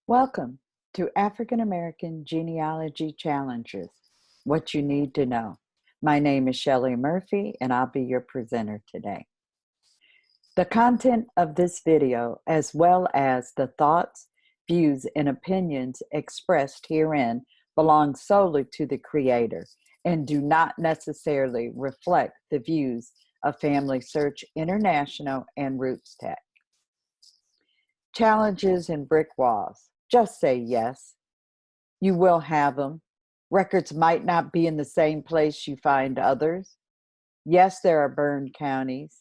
Welcome to African American Genealogy Challenges, What You Need to Know. My name is Shelley Murphy, and I'll be your presenter today. The content of this video, as well as the thoughts, views, and opinions expressed herein, belong solely to the creator and do not necessarily reflect the views of FamilySearch International and RootsTech. Challenges in brick walls. Just say yes. You will have them. Records might not be in the same place you find others. Yes, there are burned counties.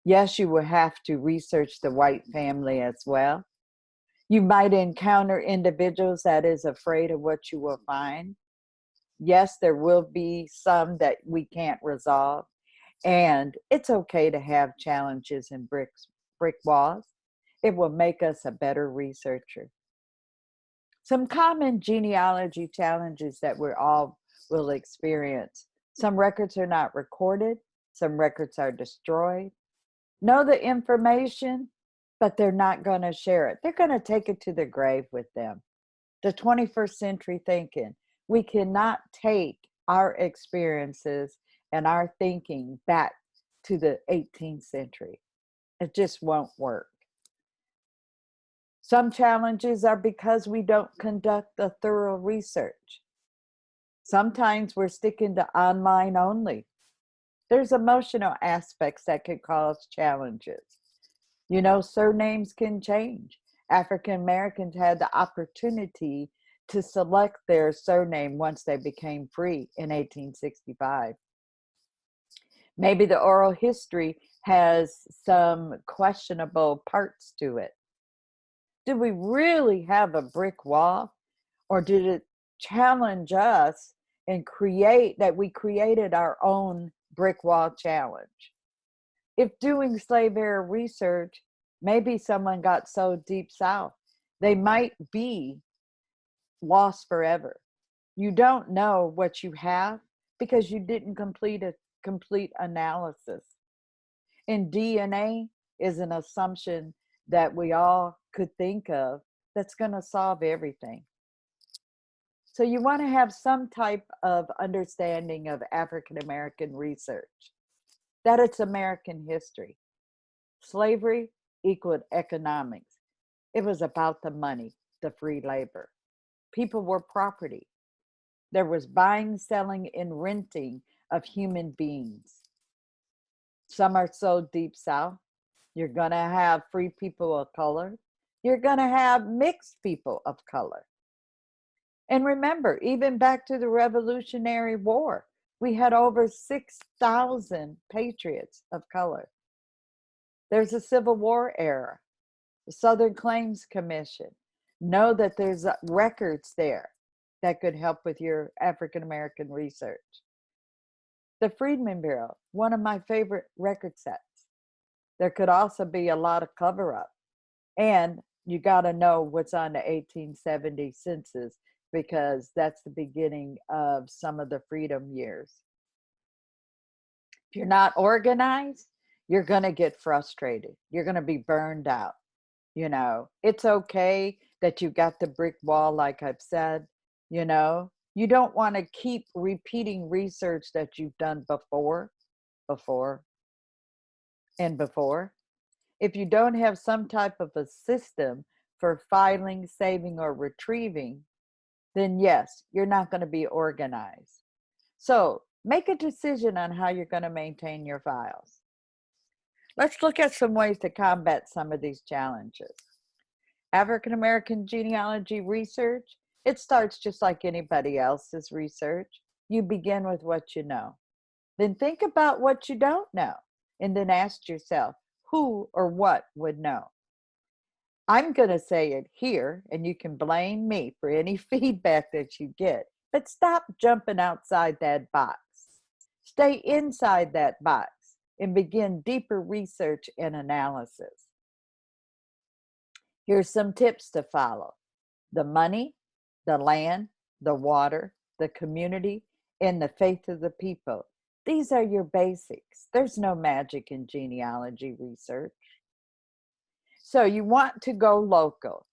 Yes, you will have to research the white family as well. You might encounter individuals that is afraid of what you will find. Yes, there will be some that we can't resolve. And it's okay to have challenges in brick walls. It will make us a better researcher. Some common genealogy challenges that we all will experience. Some records are not recorded. Some records are destroyed. Know the information, but they're not going to share it. They're going to take it to the grave with them. The 21st century thinking. We cannot take our experiences and our thinking back to the 18th century. It just won't work. Some challenges are because we don't conduct a thorough research. Sometimes we're sticking to online only. There's emotional aspects that could cause challenges. You know, surnames can change. African Americans had the opportunity to select their surname once they became free in 1865. Maybe the oral history has some questionable parts to it. Did we really have a brick wall, or did it challenge us and we created our own brick wall challenge? If doing slave era research, maybe someone got so deep south, they might be lost forever. You don't know what you have because you didn't complete a complete analysis. And DNA is an assumption that we all could think of that's going to solve everything. So you want to have some type of understanding of African American research, that it's American history. Slavery equaled economics. It was about the money, the free labor. People were property. There was buying, selling, and renting of human beings. Some are so deep south. You're going to have free people of color. You're going to have mixed people of color. And remember, even back to the Revolutionary War, we had over 6,000 patriots of color. There's a Civil War era, the Southern Claims Commission. Know that there's records there that could help with your African American research. The Freedmen Bureau, one of my favorite record sets. There could also be a lot of cover-up. And you got to know what's on the 1870 census, because that's the beginning of some of the freedom years. If you're not organized, you're going to get frustrated. You're going to be burned out. You know, it's okay that you got the brick wall, like I've said. You know, you don't want to keep repeating research that you've done before. If you don't have some type of a system for filing, saving, or retrieving, then yes, you're not going to be organized. So make a decision on how you're going to maintain your files. Let's look at some ways to combat some of these challenges. African American genealogy research, it starts just like anybody else's research. You begin with what you know. Then think about what you don't know, and then ask yourself, who or what would know? I'm going to say it here, and you can blame me for any feedback that you get, but stop jumping outside that box. Stay inside that box and begin deeper research and analysis. Here's some tips to follow. The money, the land, the water, the community, and the faith of the people. These are your basics. There's no magic in genealogy research. So you want to go local.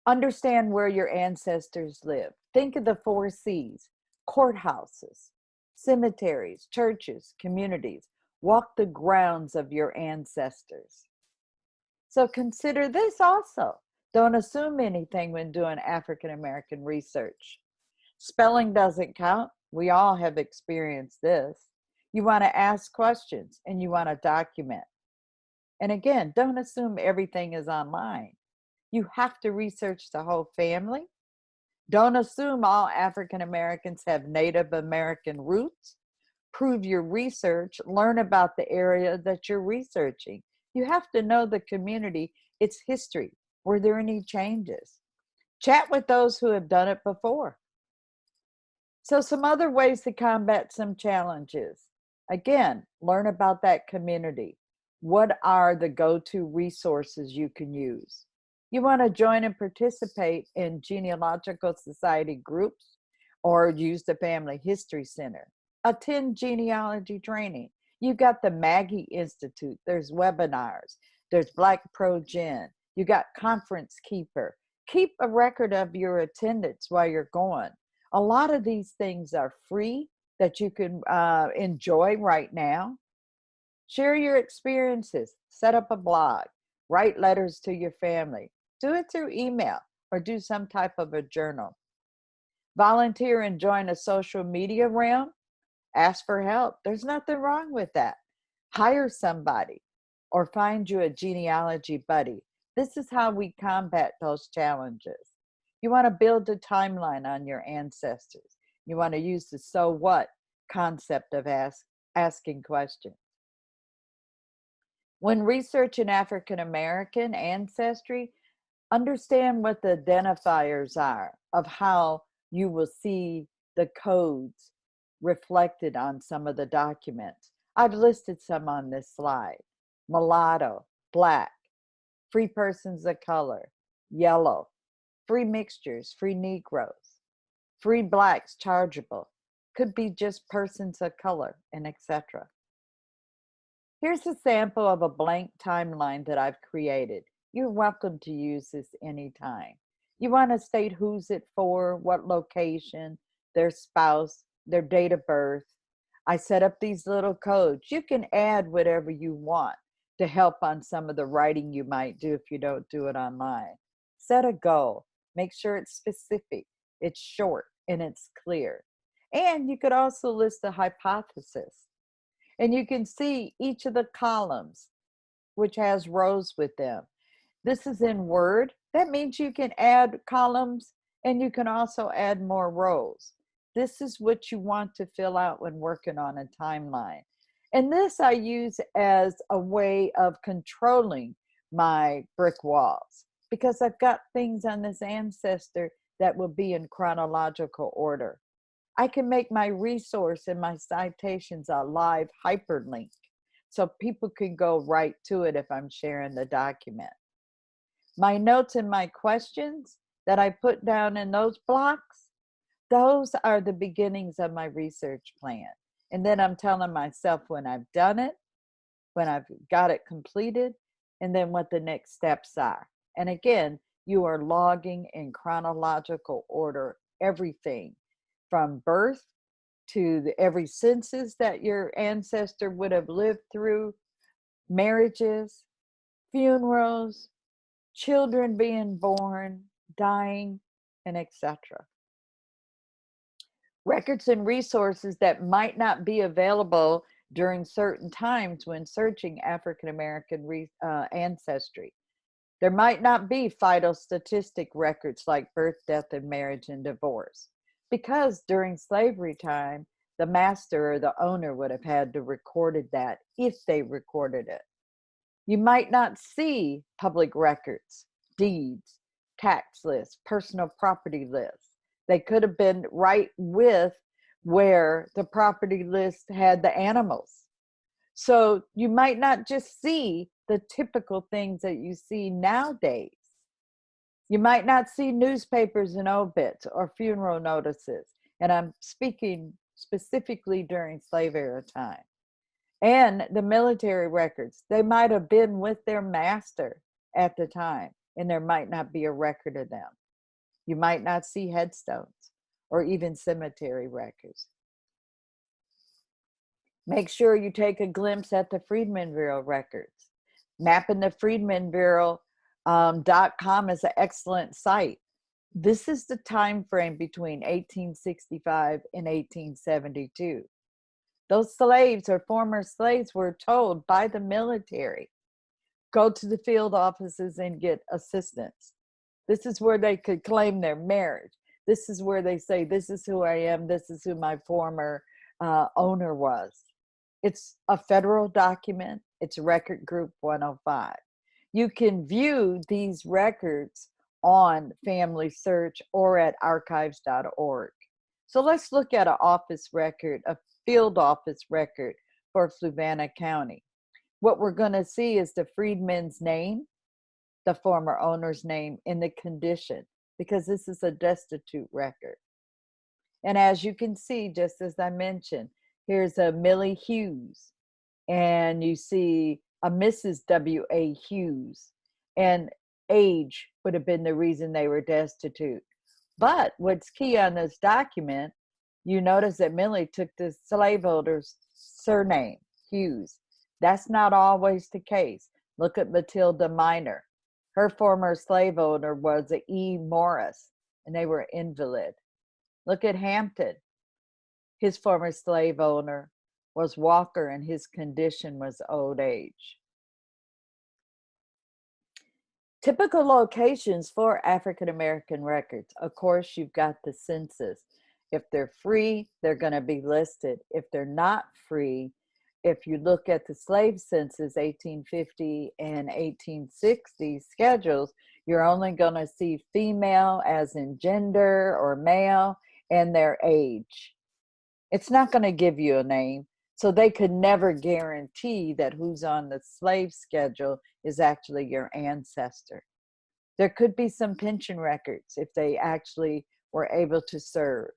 Understand where your ancestors live. Think of the 4 C's: courthouses, cemeteries, churches, communities. Walk the grounds of your ancestors. So consider this also. Don't assume anything when doing African American research. Spelling doesn't count. We all have experienced this. You want to ask questions and you want to document. And again, don't assume everything is online. You have to research the whole family. Don't assume all African Americans have Native American roots. Prove your research. Learn about the area that you're researching. You have to know the community, its history. Were there any changes? Chat with those who have done it before. So some other ways to combat some challenges. Again, learn about that community. What are the go-to resources you can use? You want to join and participate in genealogical society groups or use the Family History Center. Attend genealogy training. You've got the Maggie Institute. There's webinars. There's Black Pro Gen. You got Conference Keeper. Keep a record of your attendance while you're going. A lot of these things are free that you can enjoy right now. Share your experiences. Set up a blog. Write letters to your family. Do it through email or do some type of a journal. Volunteer and join a social media realm. Ask for help. There's nothing wrong with that. Hire somebody or find you a genealogy buddy. This is how we combat those challenges. You want to build a timeline on your ancestors. You want to use the so what concept of asking questions. When researching African American ancestry, understand what the identifiers are of how you will see the codes reflected on some of the documents. I've listed some on this slide: mulatto, Black, free persons of color, yellow, free mixtures, free Negroes, free Blacks chargeable, could be just persons of color, and etc. Here's a sample of a blank timeline that I've created. You're welcome to use this anytime. You want to state who's it for, what location, their spouse, their date of birth. I set up these little codes. You can add whatever you want to help on some of the writing you might do if you don't do it online. Set a goal. Make sure it's specific, it's short, and it's clear. And you could also list a hypothesis. And you can see each of the columns, which has rows with them. This is in Word. That means you can add columns and you can also add more rows. This is what you want to fill out when working on a timeline. And this I use as a way of controlling my brick walls because I've got things on this ancestor that will be in chronological order. I can make my resource and my citations a live hyperlink so people can go right to it if I'm sharing the document. My notes and my questions that I put down in those blocks, those are the beginnings of my research plan. And then I'm telling myself when I've done it, when I've got it completed, and then what the next steps are. And again, you are logging in chronological order everything from birth to every census that your ancestor would have lived through, marriages, funerals, children being born, dying, and etc. Records and resources that might not be available during certain times when searching African American ancestry. There might not be vital statistic records like birth, death, and marriage and divorce, because during slavery time, the master or the owner would have had to recorded that if they recorded it. You might not see public records, deeds, tax lists, personal property lists. They could have been right with where the property list had the animals. So you might not just see the typical things that you see nowadays. You might not see newspapers and obits or funeral notices. And I'm speaking specifically during slave era time. And the military records, they might have been with their master at the time, and there might not be a record of them. You might not see headstones or even cemetery records. Make sure you take a glimpse at the Freedmen Bureau records. Mappingthefreedmenbureau.com is an excellent site. This is the time frame between 1865 and 1872. Those slaves or former slaves were told by the military, go to the field offices and get assistance. This is where they could claim their marriage. This is where they say, this is who I am, this is who my former owner was. It's a federal document. It's Record Group 105. You can view these records on FamilySearch or at archives.org. So let's look at an office record, a field office record for Fluvanna County. What we're going to see is the freedman's name, the former owner's name, and the condition, because this is a destitute record. And as you can see, just as I mentioned, here's a Millie Hughes, and you see a Mrs. W.A. Hughes, and age would have been the reason they were destitute. But what's key on this document, you notice that Millie took the slaveholder's surname, Hughes. That's not always the case. Look at Matilda Minor. Her former slave owner was a E. Morris, and they were invalid. Look at Hampton. His former slave owner was Walker, and his condition was old age. Typical locations for African American records. Of course, you've got the census. If they're free, they're going to be listed. If they're not free, if you look at the slave census 1850 and 1860 schedules, you're only going to see female as in gender or male and their age. It's not going to give you a name, so they could never guarantee that who's on the slave schedule is actually your ancestor. There could be some pension records if they actually were able to serve.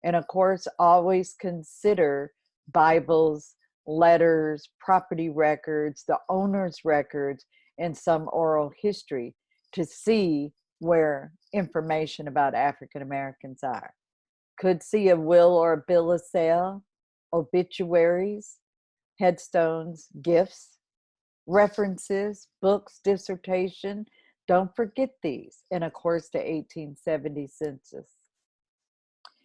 And of course, always consider Bibles, letters, property records, the owner's records, and some oral history to see where information about African Americans are. Could see a will or a bill of sale, obituaries, headstones, gifts, references, books, dissertation. Don't forget these. And of course, the 1870 census.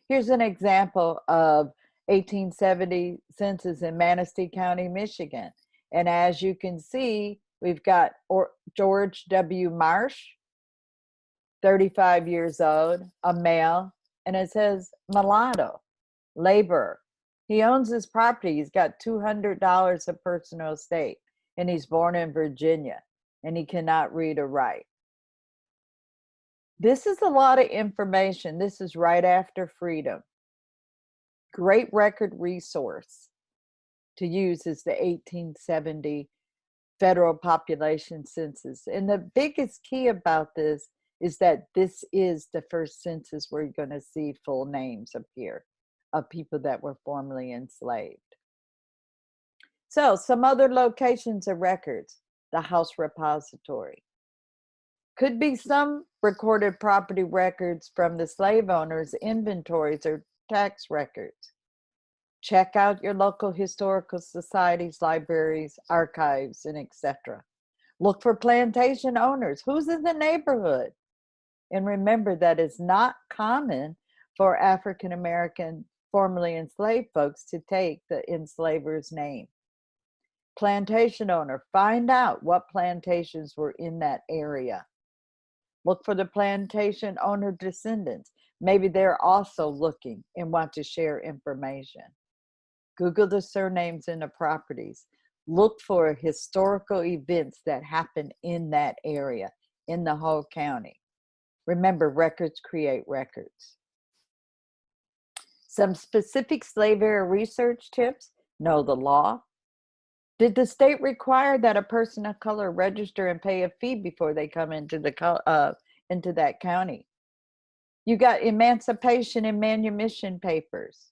Here's an example of 1870 census in Manistee County, Michigan. And as you can see, we've got George W. Marsh, 35 years old, a male, and it says mulatto, laborer. He owns his property. He's got $200 of personal estate, and he's born in Virginia, and he cannot read or write. This is a lot of information. This is right after freedom. Great record resource to use is the 1870 federal population census. And the biggest key about this is that this is the first census where you're going to see full names appear of people that were formerly enslaved. So some other locations of records, the House Repository. Could be some recorded property records from the slave owners' inventories or tax records. Check out your local historical societies, libraries, archives, and etc. Look for plantation owners. Who's in the neighborhood? And remember that it's not common for African American formerly enslaved folks to take the enslaver's name. Plantation owner, find out what plantations were in that area. Look for the plantation owner descendants. Maybe they're also looking and want to share information. Google the surnames in the properties. Look for historical events that happen in that area, in the whole county. Remember, records create records. Some specific slave era research tips: know the law. Did the state require that a person of color register and pay a fee before they come into that county? You got emancipation and manumission papers,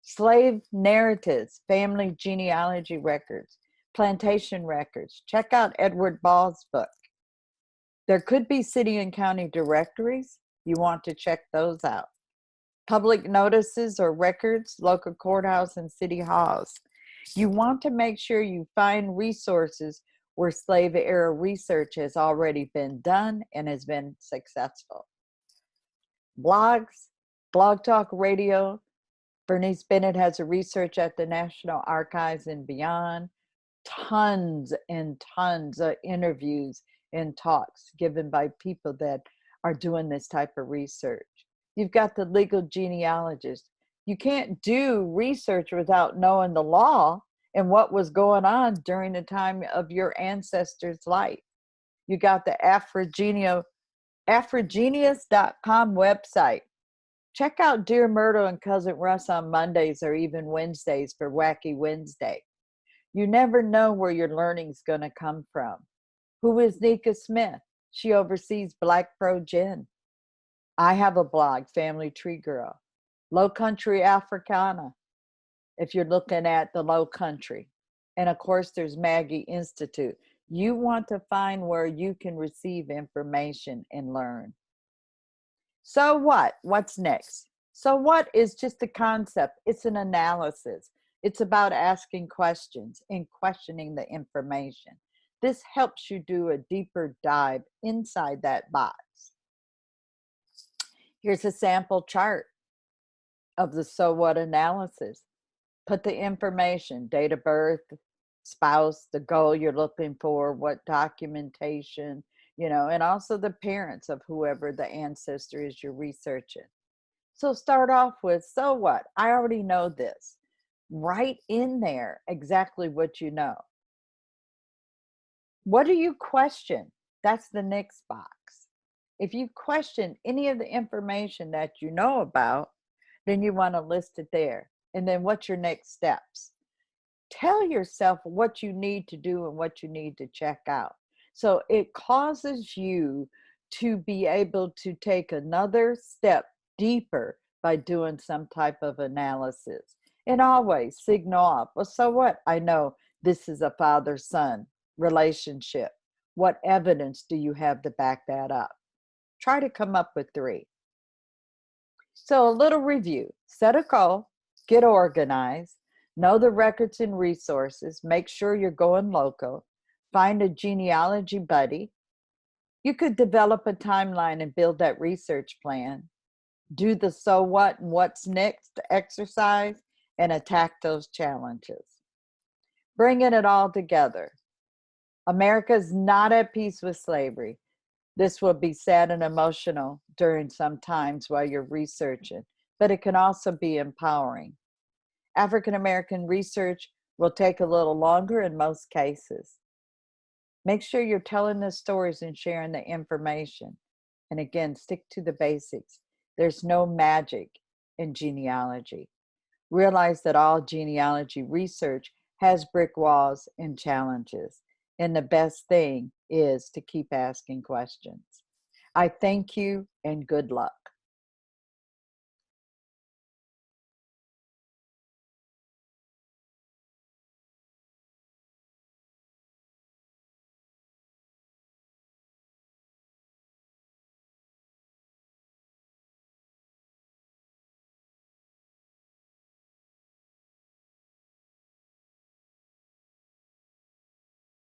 slave narratives, family genealogy records, plantation records. Check out Edward Ball's book. There could be city and county directories. You want to check those out. Public notices or records, local courthouse and city halls. You want to make sure you find resources where slave era research has already been done and has been successful. Blogs, Blog Talk Radio. Bernice Bennett has a research at the National Archives and beyond. Tons and tons of interviews and talks given by people that are doing this type of research. You've got the legal genealogist. You can't do research without knowing the law and what was going on during the time of your ancestors' life. You got the Afrogenius.com website. Check out Dear Myrtle and Cousin Russ on Mondays or even Wednesdays for Wacky Wednesday. You never know where your learning's going to come from. Who is Nika Smith? She oversees Black Pro Gen. I have a blog, Family Tree Girl. Low Country Africana, if you're looking at the low country. And of course, there's Maggie Institute. You want to find where you can receive information and learn. So what? What's next? So what is just a concept? It's an analysis. It's about asking questions and questioning the information. This helps you do a deeper dive inside that box. Here's a sample chart of the so what analysis. Put the information, date of birth, spouse, the goal you're looking for, what documentation, and also the parents of whoever the ancestor is you're researching. So start off with, so what? I already know this. Write in there exactly what you know. What do you question? That's the next box. If you question any of the information that you know about, then you want to list it there. And then what's your next steps? Tell yourself what you need to do and what you need to check out. So it causes you to be able to take another step deeper by doing some type of analysis. And always signal off. Well, so what? I know this is a father-son relationship. What evidence do you have to back that up? Try to come up with 3. So a little review. Set a goal, get organized, know the records and resources, make sure you're going local, find a genealogy buddy. You could develop a timeline and build that research plan. Do the so what and what's next exercise and attack those challenges. Bringing it all together. America's not at peace with slavery. This will be sad and emotional during some times while you're researching, but it can also be empowering. African American research will take a little longer in most cases. Make sure you're telling the stories and sharing the information. And again, stick to the basics. There's no magic in genealogy. Realize that all genealogy research has brick walls and challenges. And the best thing is to keep asking questions. I thank you and good luck.